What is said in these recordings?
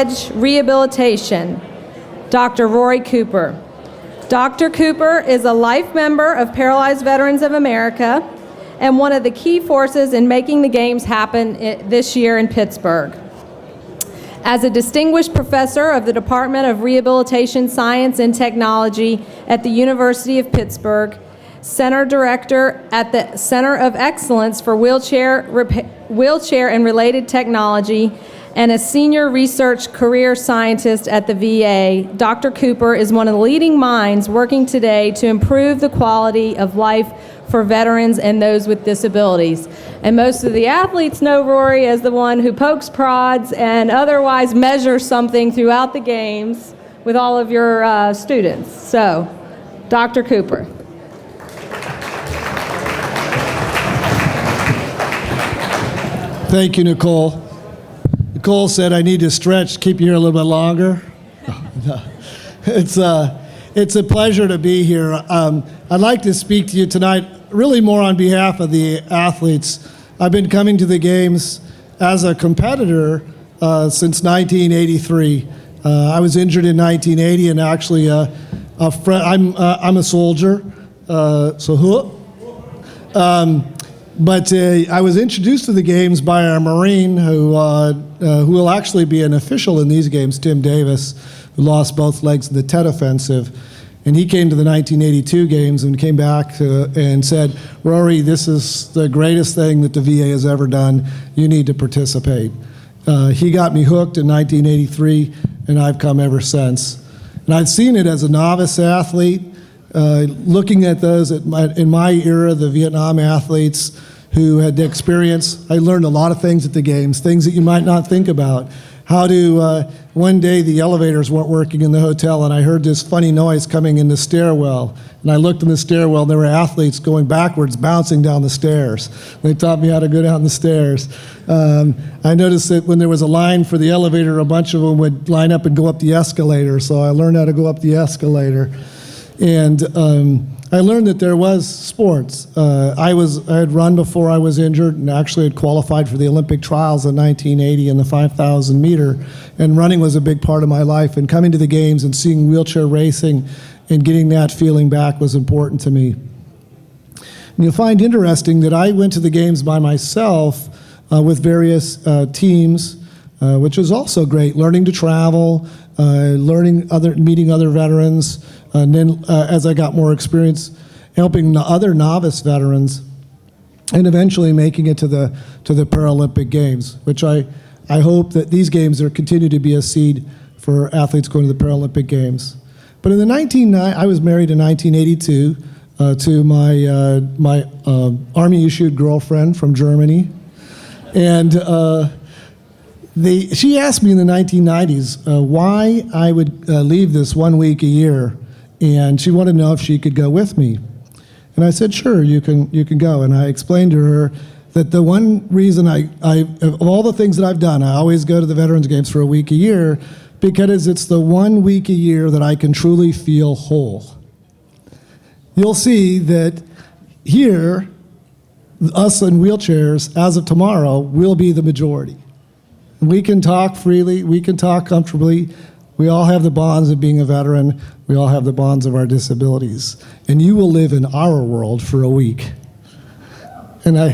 Edge Rehabilitation, Dr. Rory Cooper. Dr. Cooper is a life member of Paralyzed Veterans of America and one of the key forces in making the Games happen this year in Pittsburgh. As a distinguished professor of the Department of Rehabilitation Science and Technology at the University of Pittsburgh, Center Director at the Center of Excellence for Wheelchair and Related Technology, and a Senior Research Career Scientist at the VA, Dr. Cooper is one of the leading minds working today to improve the quality of life for veterans and those with disabilities. And most of the athletes know Rory as the one who pokes prods and otherwise measures something throughout the games with all of your students. So, Dr. Cooper. Thank you, Nicole. Nicole said I need to stretch, keep you here a little bit longer. It's a pleasure to be here. I'd like to speak to you tonight really more on behalf of the athletes. I've been coming to the Games as a competitor since 1983. I was injured in 1980, and actually I'm a soldier, but I was introduced to the Games by our Marine who will actually be an official in these Games, Tim Davis, who lost both legs in the Tet Offensive. And he came to the 1982 Games and came back and said, Rory, this is the greatest thing that the VA has ever done. You need to participate. He got me hooked in 1983, and I've come ever since. And I've seen it as a novice athlete, looking at those in my era, the Vietnam athletes who had the experience. I learned a lot of things at the Games, things that you might not think about. How to, one day the elevators weren't working in the hotel, and I heard this funny noise coming in the stairwell. And I looked in the stairwell, and there were athletes going backwards, bouncing down the stairs. They taught me how to go down the stairs. I noticed that when there was a line for the elevator, a bunch of them would line up and go up the escalator, so I learned how to go up the escalator. And I learned that there was sports. I had run before I was injured, and actually had qualified for the Olympic trials in 1980 in the 5,000 meter, and running was a big part of my life, and coming to the Games and seeing wheelchair racing and getting that feeling back was important to me. And you'll find interesting that I went to the Games by myself with various teams, which was also great, learning to travel, meeting other veterans, and then as I got more experience, helping the other novice veterans, and eventually making it to the Paralympic Games, which I hope that these Games continue to be a seed for athletes going to the Paralympic Games. But in I was married in 1982 to my Army-issued girlfriend from Germany, and she asked me in the 1990s why I would leave this 1 week a year, and she wanted to know if she could go with me. And I said, sure, you can go. And I explained to her that the one reason of all the things that I've done, I always go to the Veterans Games for a week a year, because it's the 1 week a year that I can truly feel whole. You'll see that here, us in wheelchairs, as of tomorrow, will be the majority. We can talk freely, we can talk comfortably. We all have the bonds of being a veteran. We all have the bonds of our disabilities. And you will live in our world for a week. And I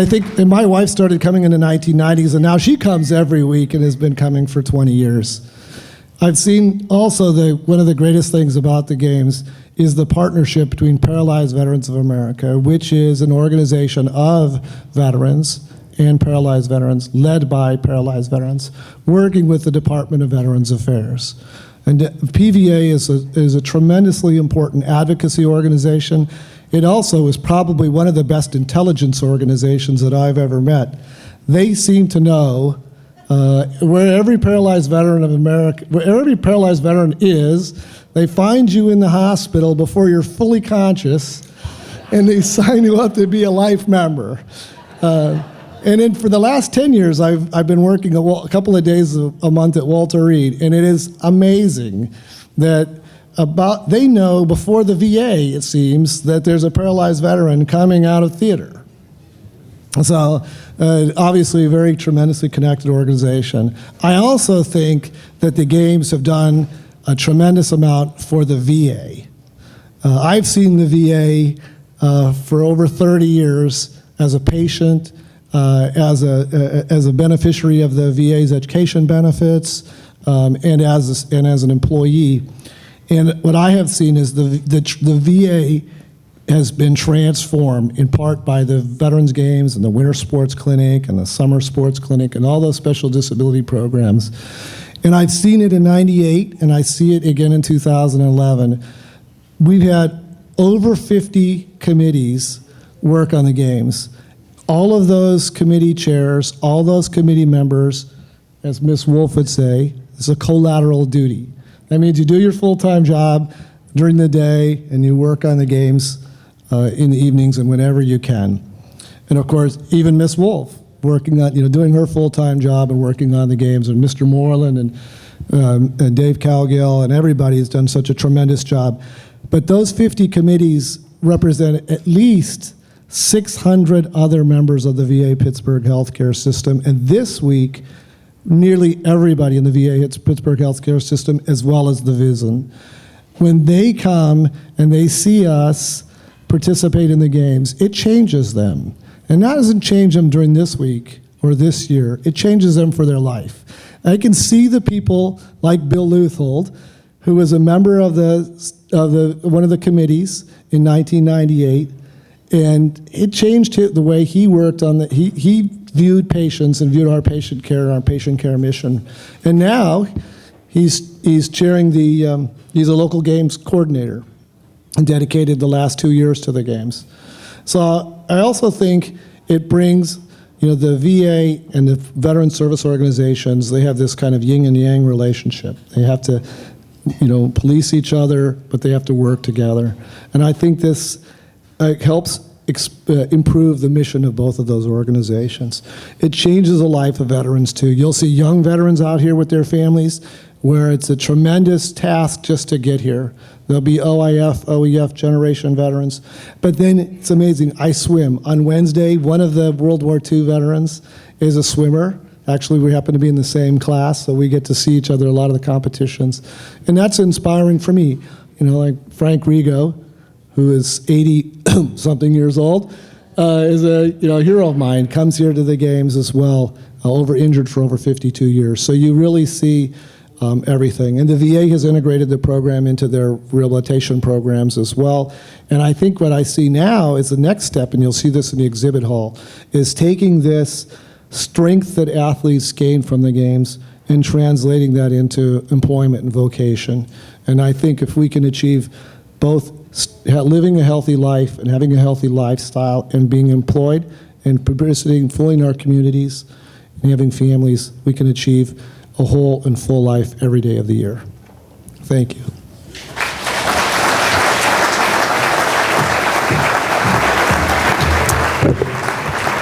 think, and my wife started coming in the 1990s, and now she comes every week and has been coming for 20 years. I've seen also one of the greatest things about the Games is the partnership between Paralyzed Veterans of America, which is an organization of veterans and paralyzed veterans, led by paralyzed veterans, working with the Department of Veterans Affairs. And PVA is a tremendously important advocacy organization. It also is probably one of the best intelligence organizations that I've ever met. They seem to know where every paralyzed veteran of America, where every paralyzed veteran is. They find you in the hospital before you're fully conscious, and they sign you up to be a life member. And then for the last 10 years, I've been working a couple of days a month at Walter Reed, and it is amazing that they know before the VA, it seems, that there's a paralyzed veteran coming out of theater. So obviously a very tremendously connected organization. I also think that the games have done a tremendous amount for the VA. I've seen the VA for over 30 years as a patient, as a beneficiary of the VA's education benefits, and as an employee. And what I have seen is the VA has been transformed in part by the Veterans Games and the Winter Sports Clinic and the Summer Sports Clinic and all those special disability programs. And I've seen it in '98, and I see it again in 2011. We've had over 50 committees work on the games. All of those committee chairs, all those committee members, as Ms. Wolf would say, it's a collateral duty. That means you do your full-time job during the day and you work on the games in the evenings and whenever you can. And of course, even Ms. Wolf working on, doing her full-time job and working on the games, and Mr. Moreland and Dave Cowgill and everybody has done such a tremendous job. But those 50 committees represent at least 600 other members of the VA Pittsburgh healthcare system. And this week, nearly everybody in the VA Pittsburgh healthcare system, as well as the VISN. When they come and they see us participate in the games, it changes them. And that doesn't change them during this week or this year. It changes them for their life. I can see the people like Bill Leuthold, who was a member of one of the committees in 1998, and it changed the way he worked on he viewed patients and viewed our patient care mission. And now he's chairing he's a local games coordinator and dedicated the last 2 years to the games. So I also think it brings, the VA and the veteran service organizations, they have this kind of yin and yang relationship. They have to, police each other, but they have to work together. And I think this helps improve the mission of both of those organizations. It changes the life of veterans too. You'll see young veterans out here with their families where it's a tremendous task just to get here. There'll be OIF, OEF generation veterans. But then it's amazing, I swim. On Wednesday, one of the World War II veterans is a swimmer. Actually, we happen to be in the same class, so we get to see each other a lot of the competitions. And that's inspiring for me. Like Frank Rigo, who is 80-something years old, is a hero of mine, comes here to the games as well, injured for over 52 years. So you really see everything. And the VA has integrated the program into their rehabilitation programs as well. And I think what I see now is the next step, and you'll see this in the exhibit hall, is taking this strength that athletes gain from the games and translating that into employment and vocation. And I think if we can achieve both living a healthy life and having a healthy lifestyle and being employed and participating fully in our communities and having families, we can achieve a whole and full life every day of the year. Thank you.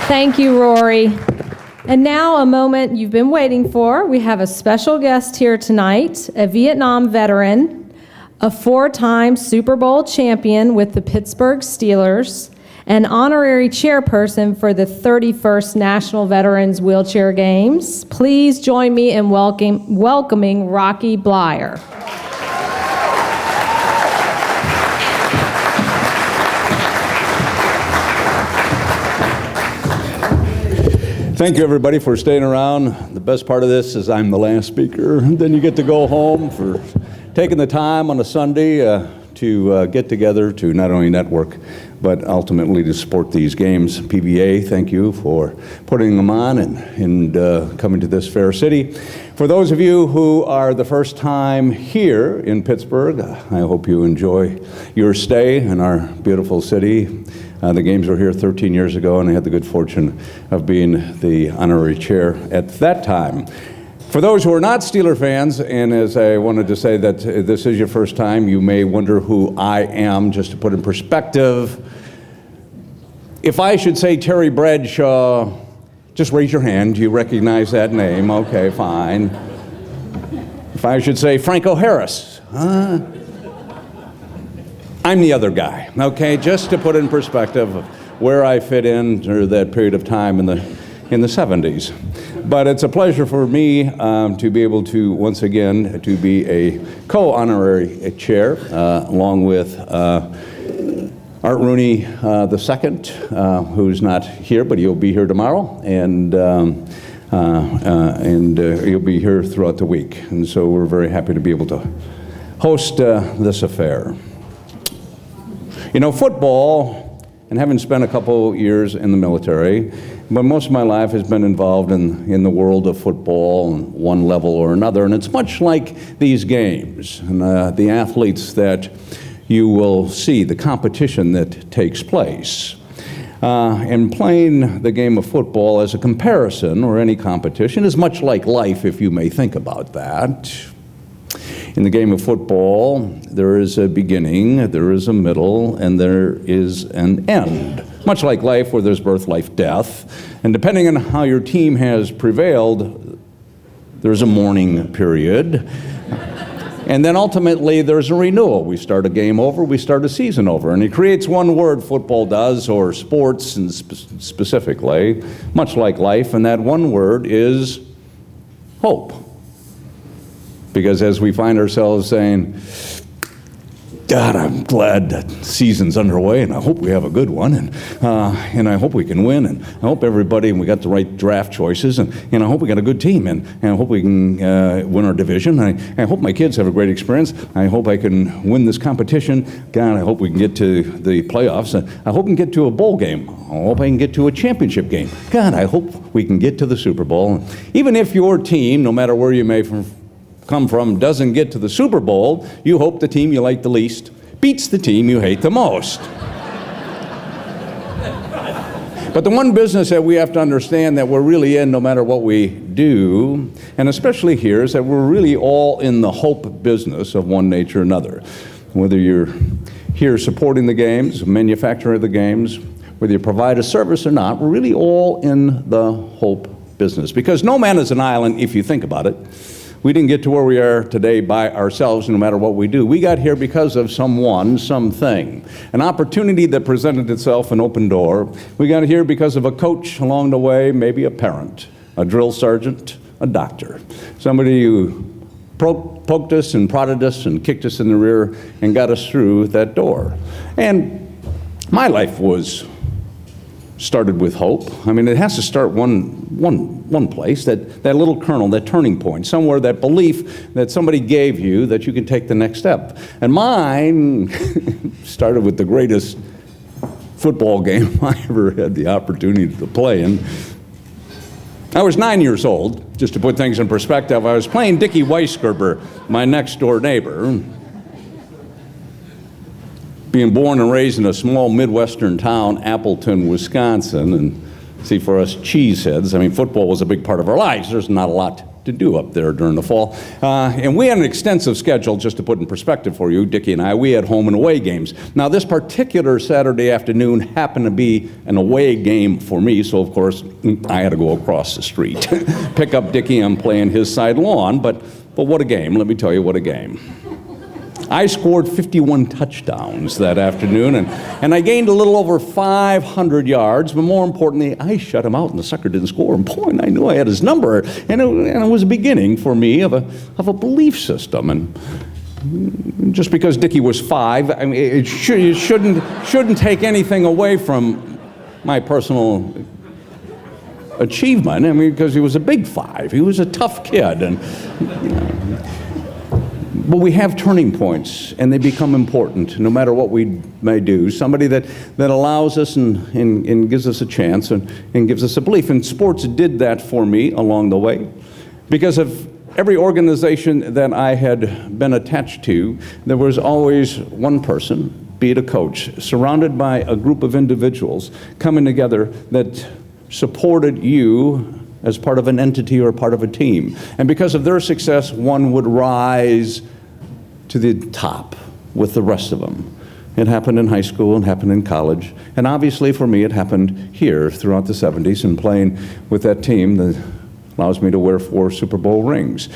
Thank you, Rory. And now a moment you've been waiting for. We have a special guest here tonight, a Vietnam veteran, a 4-time Super Bowl champion with the Pittsburgh Steelers, an honorary chairperson for the 31st National Veterans Wheelchair Games. Please join me in welcoming Rocky Bleier. Thank you, everybody, for staying around. The best part of this is I'm the last speaker. Then you get to go home for taking the time on a Sunday to get together to not only network, but ultimately to support these games. PVA, thank you for putting them on and coming to this fair city. For those of you who are the first time here in Pittsburgh, I hope you enjoy your stay in our beautiful city. The games were here 13 years ago, and I had the good fortune of being the honorary chair at that time. For those who are not Steeler fans, and as I wanted to say that this is your first time, you may wonder who I am, just to put in perspective. If I should say Terry Bradshaw, just raise your hand. Do you recognize that name? Okay, fine. If I should say Franco Harris, I'm the other guy, okay? Just to put in perspective of where I fit in through that period of time in the 70s. But it's a pleasure for me to be able to, once again, to be a co-honorary chair, along with Art Rooney II, who's not here, but he'll be here tomorrow, and he'll be here throughout the week. And so we're very happy to be able to host this affair. You know, football, and having spent a couple years in the military, but most of my life has been involved in the world of football on one level or another, and it's much like these games and the athletes that you will see, the competition that takes place. And playing the game of football as a comparison or any competition is much like life, if you may think about that. In the game of football, there is a beginning, there is a middle, and there is an end. Much like life, where there's birth, life, death. And depending on how your team has prevailed, there's a mourning period. And then ultimately, there's a renewal. We start a game over, we start a season over. And it creates one word, football does, or sports and specifically, much like life, and that one word is hope. Because as we find ourselves saying, God, I'm glad that season's underway, and I hope we have a good one, and I hope we can win, and I hope everybody, and we got the right draft choices, and I hope we got a good team, and I hope we can win our division. I hope my kids have a great experience. I hope I can win this competition. God, I hope we can get to the playoffs. I hope we can get to a bowl game. I hope I can get to a championship game. God, I hope we can get to the Super Bowl. Even if your team, no matter where you may come from, doesn't get to the Super Bowl, you hope the team you like the least beats the team you hate the most. But the one business that we have to understand that we're really in, no matter what we do, and especially here, is that we're really all in the hope business of one nature or another. Whether you're here supporting the games, manufacturer of the games, whether you provide a service or not, we're really all in the hope business. Because no man is an island, if you think about it. We didn't get to where we are today by ourselves, no matter what we do. We got here because of someone, something. An opportunity that presented itself, an open door. We got here because of a coach along the way, maybe a parent, a drill sergeant, a doctor. Somebody who poked us and prodded us and kicked us in the rear and got us through that door. And my life was started with hope. I mean, it has to start one place, that little kernel, that turning point, somewhere, that belief that somebody gave you that you can take the next step. And mine started with the greatest football game I ever had the opportunity to play in. I was 9 years old, just to put things in perspective. I was playing Dickie Weisgerber, my next door neighbor. Being born and raised in a small Midwestern town, Appleton, Wisconsin, and see, for us cheeseheads, I mean, football was a big part of our lives. There's not a lot to do up there during the fall. And we had an extensive schedule, just to put in perspective for you, Dickie and I. We had home and away games. Now, this particular Saturday afternoon happened to be an away game for me, so of course, I had to go across the street, pick up Dickie and play on his side lawn, but what a game. Let me tell you, what a game. I scored 51 touchdowns that afternoon, and I gained a little over 500 yards, but more importantly, I shut him out, and the sucker didn't score. And boy, I knew I had his number, and it was a beginning for me of a belief system. And just because Dickie was 5, I mean, it shouldn't take anything away from my personal achievement. I mean, because he was a big 5. He was a tough kid, and but we have turning points, and they become important no matter what we may do. Somebody that allows us and gives us a chance and gives us a belief. And sports did that for me along the way. Because of every organization that I had been attached to, there was always one person, be it a coach, surrounded by a group of individuals coming together that supported you as part of an entity or part of a team. And because of their success, one would rise to the top with the rest of them. It happened in high school and happened in college. And obviously for me, it happened here throughout the 70s and playing with that team that allows me to wear 4 Super Bowl rings.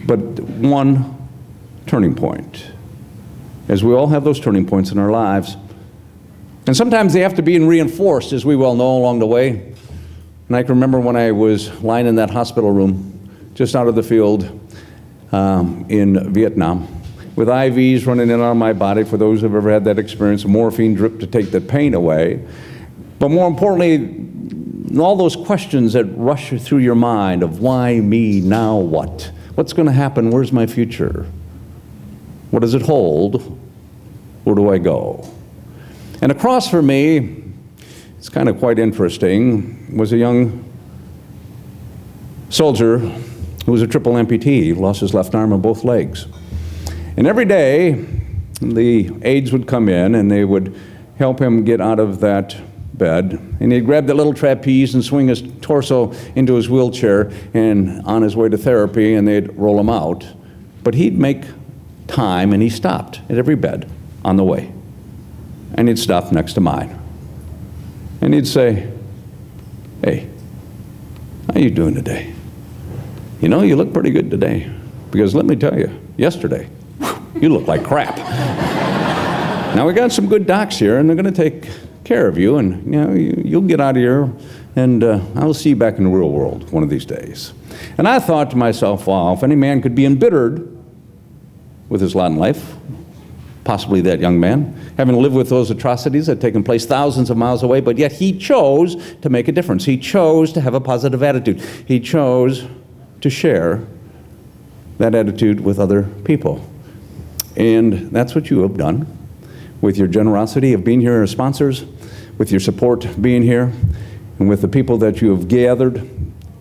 But one turning point. as we all have those turning points in our lives. And sometimes they have to be reinforced, as we well know, along the way. And I can remember when I was lying in that hospital room just out of the field in Vietnam, with IVs running in and out of my body, for those who have ever had that experience, a morphine drip to take the pain away. But more importantly, all those questions that rush through your mind of why me, now what? What's going to happen? Where's my future? What does it hold? Where do I go? And across from me, it's kind of quite interesting, was a young soldier who was a triple amputee, lost his left arm and both legs. And every day, the aides would come in and they would help him get out of that bed. And he'd grab that little trapeze and swing his torso into his wheelchair and on his way to therapy, and they'd roll him out. But he'd make time, and he stopped at every bed on the way. And he'd stop next to mine. And he'd say, "Hey, how you doing today? You know, you look pretty good today. Because let me tell you, yesterday, you look like crap. Now we got some good docs here, and they're going to take care of you, and you know, you'll get out of here, and I'll see you back in the real world one of these days." And I thought to myself, wow, if any man could be embittered with his lot in life, possibly that young man, having to live with those atrocities that had taken place thousands of miles away, but yet he chose to make a difference. He chose to have a positive attitude. He chose to share that attitude with other people. And that's what you have done with your generosity of being here as sponsors, with your support being here, and with the people that you have gathered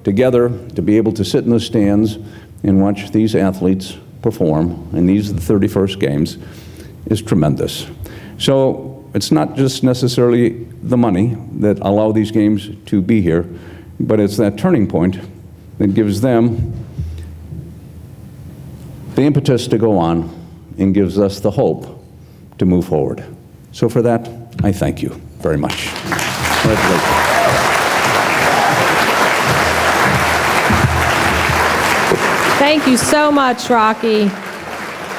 together to be able to sit in the stands and watch these athletes perform, and these are the 31st games, is tremendous. So it's not just necessarily the money that allow these games to be here, but it's that turning point that gives them the impetus to go on and gives us the hope to move forward. So for that, I thank you very much. Congratulations. Thank you so much, Rocky.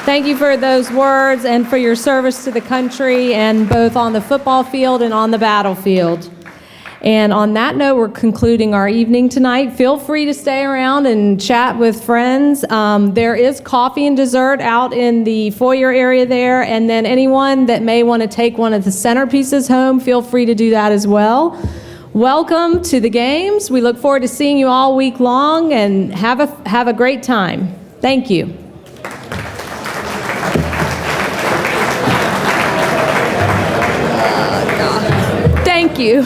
Thank you for those words and for your service to the country, and both on the football field and on the battlefield. And on that note, we're concluding our evening tonight. Feel free to stay around and chat with friends. There is coffee and dessert out in the foyer area there, and then anyone that may want to take one of the centerpieces home, feel free to do that as well. Welcome to the games. We look forward to seeing you all week long, and have a great time. Thank you. Thank you.